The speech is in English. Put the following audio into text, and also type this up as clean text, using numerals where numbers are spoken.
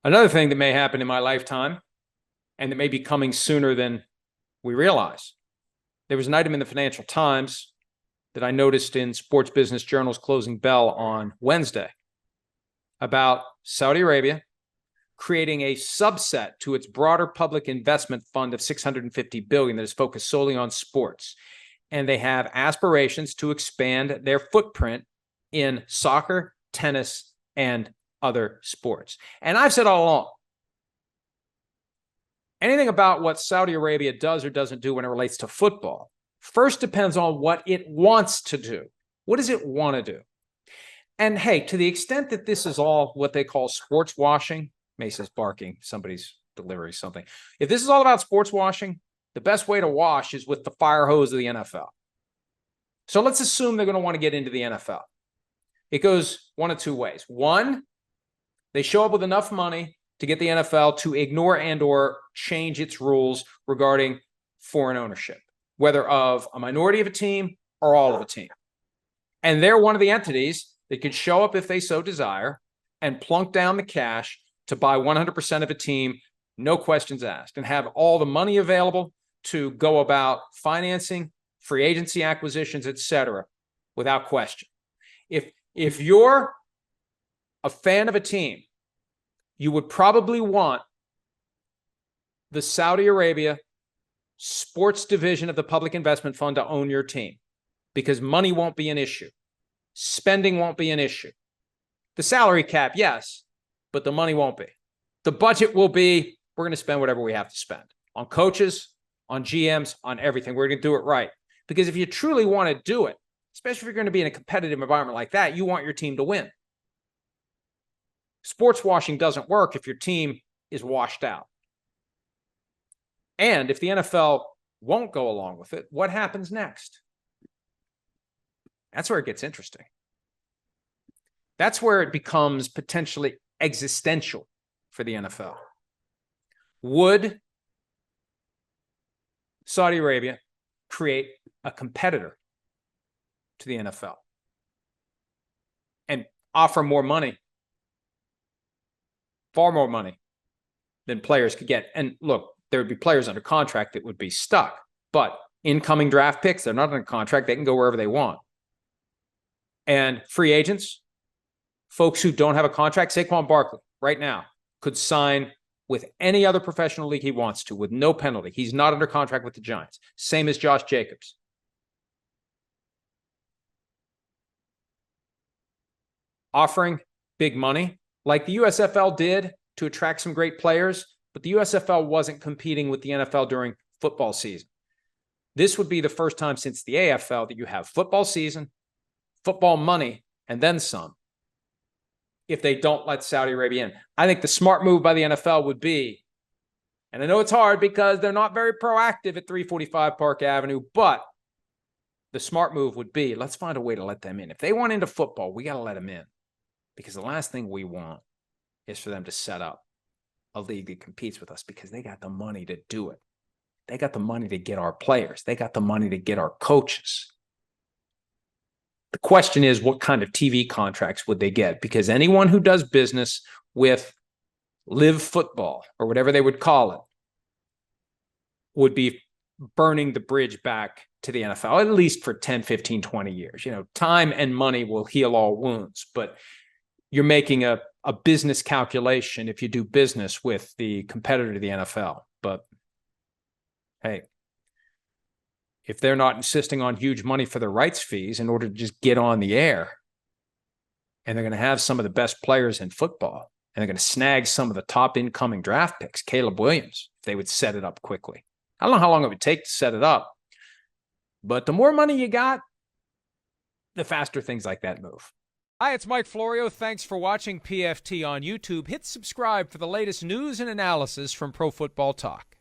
Another thing that may happen in my lifetime, and that may be coming sooner than we realize. There was an item in the Financial Times that I noticed in Sports Business Journal's closing bell on Wednesday about Saudi Arabia creating a subset to its broader public investment fund of $650 billion that is focused solely on sports. And they have aspirations to expand their footprint in soccer, tennis, and other sports. And I've said all along, anything about what Saudi Arabia does or doesn't do when it relates to football first depends on what it wants to do. What does it want to do? And hey, to the extent that this is all what they call sports washing, Mace's barking, somebody's delivering something. If this is all about sports washing, the best way to wash is with the fire hose of the NFL. So let's assume they're going to want to get into the NFL. It goes one of two ways. One, they show up with enough money to get the NFL to ignore and or change its rules regarding foreign ownership, whether of a minority of a team or all of a team. And they're one of the entities that could show up if they so desire and plunk down the cash to buy 100% of a team, no questions asked, and have all the money available to go about financing, free agency acquisitions, etc., without question. If you're a fan of a team, you would probably want the Saudi Arabia sports division of the Public Investment Fund to own your team because money won't be an issue. Spending won't be an issue. The salary cap, yes, but the money won't be. The budget will be, we're going to spend whatever we have to spend on coaches, on GMs, on everything. We're going to do it right. Because if you truly want to do it, especially if you're going to be in a competitive environment like that, you want your team to win. Sports washing doesn't work if your team is washed out. And if the NFL won't go along with it, what happens next? That's where it gets interesting. That's where it becomes potentially existential for the NFL. Would Saudi Arabia create a competitor to the NFL and offer more money, far more money than players could get? And look, there would be players under contract that would be stuck, but incoming draft picks, they're not under contract. They can go wherever they want. And free agents, folks who don't have a contract, Saquon Barkley right now could sign with any other professional league he wants to with no penalty. He's not under contract with the Giants. Same as Josh Jacobs. Offering big money like the USFL did to attract some great players, but the USFL wasn't competing with the NFL during football season. This would be the first time since the AFL that you have football season, football money, and then some, if they don't let Saudi Arabia in. I think the smart move by the NFL would be, and I know it's hard because they're not very proactive at 345 Park Avenue, but the smart move would be, let's find a way to let them in. If they want into football, we got to let them in. Because the last thing we want is for them to set up a league that competes with us because they got the money to do it. They got the money to get our players. They got the money to get our coaches. The question is, what kind of TV contracts would they get? Because anyone who does business with live football or whatever they would call it would be burning the bridge back to the NFL, at least for 10, 15, 20 years. You know, time and money will heal all wounds, but you're making a business calculation if you do business with the competitor to the NFL. But hey, if they're not insisting on huge money for their rights fees in order to just get on the air, and they're going to have some of the best players in football, and they're going to snag some of the top incoming draft picks, Caleb Williams, if they would set it up quickly. I don't know how long it would take to set it up, but the more money you got, the faster things like that move. Hi, it's Mike Florio. Thanks for watching PFT on YouTube. Hit subscribe for the latest news and analysis from Pro Football Talk.